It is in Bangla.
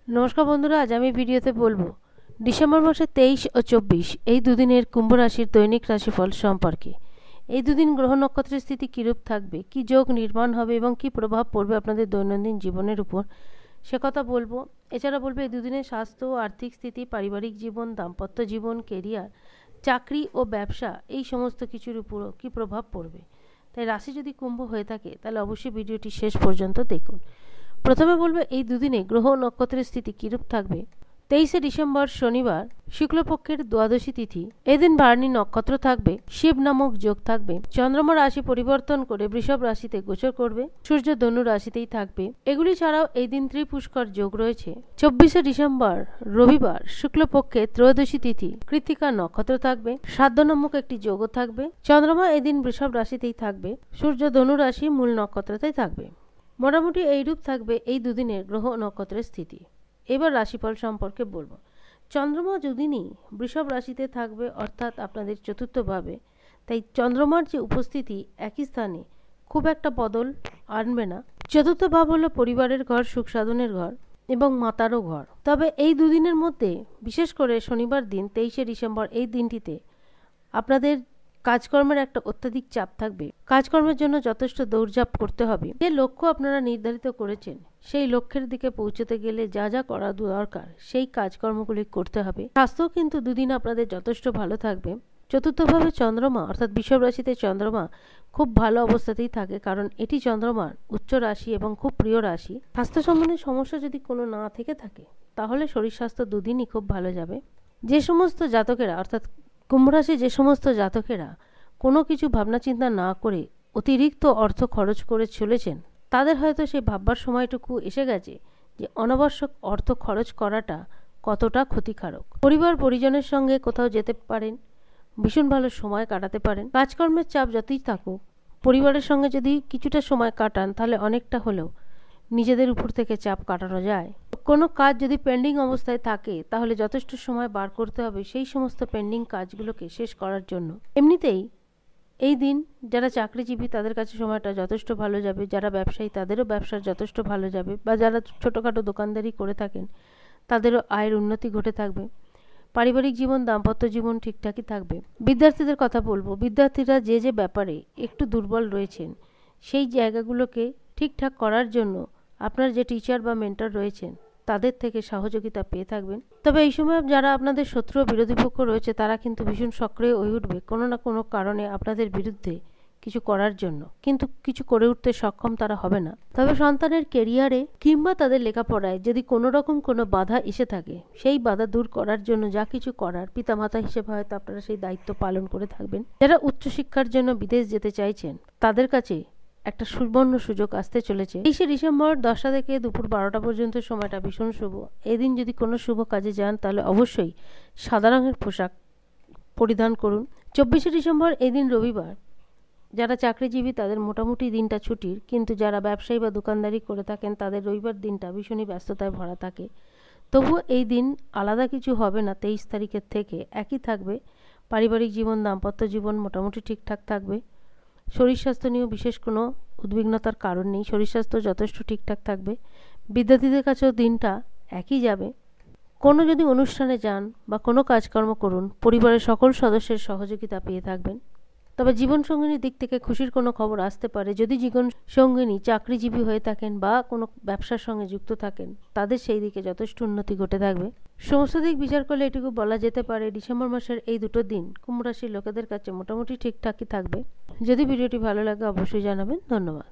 নমস্কার বন্ধুরা, আজ আমি ভিডিওতে বলবো ডিসেম্বর মাসে 23 ও 24 এই দুদিনের কুম্ভ রাশির দৈনিক রাশিফল সম্পর্কে। এই দুদিন গ্রহ নক্ষত্রের স্থিতি কিরূপ থাকবে, কি যোগ নির্মাণ হবে এবং কি প্রভাব পড়বে আপনাদের দৈনন্দিন জীবনের উপর, সে কথা বলবো। এছাড়া বলবো এই দুদিনের স্বাস্থ্য ও আর্থিক স্থিতি, পারিবারিক জীবন, দাম্পত্য জীবন, কেরিয়ার, চাকরি ও ব্যবসা, এই সমস্ত কিছুর উপরও কি প্রভাব পড়বে। তাই রাশি যদি কুম্ভ হয়ে থাকে তাহলে অবশ্যই ভিডিওটি শেষ পর্যন্ত দেখুন। প্রথমে বলবো এই দুদিনে গ্রহ নক্ষত্রের স্থিতি কিরূপ থাকবে। 23শে ডিসেম্বর শনিবার শুক্লপক্ষের দ্বাদশী তিথি, এদিন বার্নি নক্ষত্র থাকবে, শিব নামক যোগ থাকবে, চন্দ্রমা রাশি পরিবর্তন করে বৃষভ রাশিতে গোচর করবে, সূর্য ধনু রাশিতেই থাকবে। এগুলি ছাড়াও এই দিন ত্রিপুষ্কর যোগ রয়েছে। 24শে ডিসেম্বর রবিবার শুক্লপক্ষে ত্রয়োদশী তিথি, কৃত্তিকা নক্ষত্র থাকবে, শ্রাদ্ধ নামক একটি যোগও থাকবে, চন্দ্রমা এদিন বৃষভ রাশিতেই থাকবে, সূর্য ধনু রাশি মূল নক্ষত্রতেই থাকবে। মোটামুটি এইরূপ থাকবে এই দুদিনের গ্রহ নক্ষত্রের স্থিতি। এবার রাশিফল সম্পর্কে বলবো। চন্দ্রমা দুদিনই বৃষভ রাশিতে থাকবে, অর্থাৎ আপনাদের চতুর্থভাবে। তাই চন্দ্রমার যে উপস্থিতি একই স্থানে খুব একটা বদল আনবে না। চতুর্থ ভাব হলো পরিবারের ঘর, সুখ সাধনের ঘর এবং মাতারও ঘর। তবে এই দুদিনের মধ্যে বিশেষ করে শনিবার দিন 23শে ডিসেম্বর এই দিনটিতে আপনাদের কাজকর্মের একটা অত্যাধিক চাপ থাকবে। কাজকর্মের জন্য যথেষ্ট দৌড়ঝাঁপ করতে হবে। যে লক্ষ্য আপনারা নির্ধারিত করেছেন সেই লক্ষ্যের দিকে পৌঁছতে গেলে যা যা করা দরকার সেই কাজকর্মগুলি করতে হবে। স্বাস্থ্য কিন্তু দুদিন আপনাদের যথেষ্ট ভালো থাকবে। চতুর্থভাবে চন্দ্রমা অর্থাৎ বৃষভ রাশিতে চন্দ্রমা খুব ভালো অবস্থাতেই থাকে, কারণ এটি চন্দ্রমার উচ্চ রাশি এবং খুব প্রিয় রাশি। স্বাস্থ্য সম্বন্ধে সমস্যা যদি কোনো না থেকে থাকে তাহলে শরীর স্বাস্থ্য দুদিনই খুব ভালো যাবে। যে সমস্ত জাতকেরা অর্থাৎ কুম্ভ রাশি যে সমস্ত জাতকেরা কোনো কিছু ভাবনা চিন্তা না করে অতিরিক্ত অর্থ খরচ করে চলেছেন, তাদের হয়তো সেই ভাববার সময়টুকু এসে গেছে যে অনাবশ্যক অর্থ খরচ করাটা কতটা ক্ষতিকারক। পরিবার পরিজনের সঙ্গে কোথাও যেতে পারেন, ভীষণ ভালো সময় কাটাতে পারেন। কাজকর্মের চাপ যতই থাকুক, পরিবারের সঙ্গে যদি কিছুটা সময় কাটান তাহলে অনেকটা হলেও নিজেদের উপর থেকে চাপ কাটানো যায়। কোনো কাজ যদি পেন্ডিং অবস্থায় থাকে তাহলে যথেষ্ট সময় বার করতে হবে সেই সমস্ত পেন্ডিং কাজগুলোকে শেষ করার জন্য। এমনিতেই এই দিন যারা চাকরিজীবী তাদের কাছে সময়টা যথেষ্ট ভালো যাবে, যারা ব্যবসায়ী তাদেরও ব্যবসার যথেষ্ট ভালো যাবে, বা যারা ছোটোখাটো দোকানদারি করে থাকেন তাদেরও আয়ের উন্নতি ঘটে থাকবে। পারিবারিক জীবন, দাম্পত্য জীবন ঠিকঠাকই থাকবে। বিদ্যার্থীদের কথা বলবো, বিদ্যার্থীরা যে যে ব্যাপারে একটু দুর্বল রয়েছেন সেই জায়গাগুলোকে ঠিকঠাক করার জন্য আপনার যে টিচার বা মেন্টর রয়েছেন তাদের থেকে সহযোগিতা পেয়ে থাকবেন। তবে এই সময় যারা আপনাদের শত্রু ও বিরোধী পক্ষ রয়েছে তারা কিন্তু ভীষণ সক্রিয় হয়ে উঠবে কোনো না কোনো কারণে আপনাদের বিরুদ্ধে কিছু করার জন্য, কিন্তু কিছু করে উঠতে সক্ষম তারা হবে না। তবে সন্তানের কেরিয়ারে কিংবা তাদের লেখাপড়ায় যদি কোনো রকম কোনো বাধা এসে থাকে সেই বাধা দূর করার জন্য যা কিছু করার পিতামাতা হিসেবে হয়তো আপনারা সেই দায়িত্ব পালন করে থাকবেন। যারা উচ্চশিক্ষার জন্য বিদেশ যেতে চাইছেন তাদের কাছে একটা সুবর্ণ সুযোগ আসতে চলেছে। 23শে ডিসেম্বর 10টা থেকে দুপুর 12টা পর্যন্ত সময়টা ভীষণ শুভ। এদিন যদি কোনো শুভ কাজে যান তাহলে অবশ্যই সাদা রঙের পোশাক পরিধান করুন। 24শে ডিসেম্বর এদিন রবিবার, যারা চাকরিজীবী তাদের মোটামুটি দিনটা ছুটির, কিন্তু যারা ব্যবসায়ী বা দোকানদারি করে থাকেন তাদের রবিবার দিনটা ভীষণই ব্যস্ততায় ভরা থাকে। তবুও এই দিন আলাদা কিছু হবে না। 23 তারিখের থেকে একই থাকবে। পারিবারিক জীবন, দাম্পত্য জীবন মোটামুটি ঠিকঠাক থাকবে। শরীর স্বাস্থ্য নিয়েও বিশেষ কোনো উদ্বিগ্নতার কারণ নেই, শরীর স্বাস্থ্য যথেষ্ট ঠিকঠাক থাকবে। বিদ্যার্থীদের কাছেও দিনটা একই যাবে। কোনো যদি অনুষ্ঠানে যান বা কোনো কাজকর্ম করুন পরিবারের সকল সদস্যের সহযোগিতা পেয়ে থাকবেন। তবে জীবনসঙ্গিনীর দিক থেকে খুশির কোনো খবর আসতে পারে। যদি জীবনসঙ্গিনী চাকরিজীবী হয়ে থাকেন বা কোনো ব্যবসার সঙ্গে যুক্ত থাকেন তাদের সেই দিকে যথেষ্ট উন্নতি ঘটে থাকবে। সমস্ত দিক বিচার করলে এটুকু বলা যেতে পারে ডিসেম্বর মাসের এই দুটো দিন কুম্ভ রাশির লোকেদের কাছে মোটামুটি ঠিকঠাকই থাকবে। যদি ভিডিওটি ভালো লাগে অবশ্যই জানাবেন। ধন্যবাদ।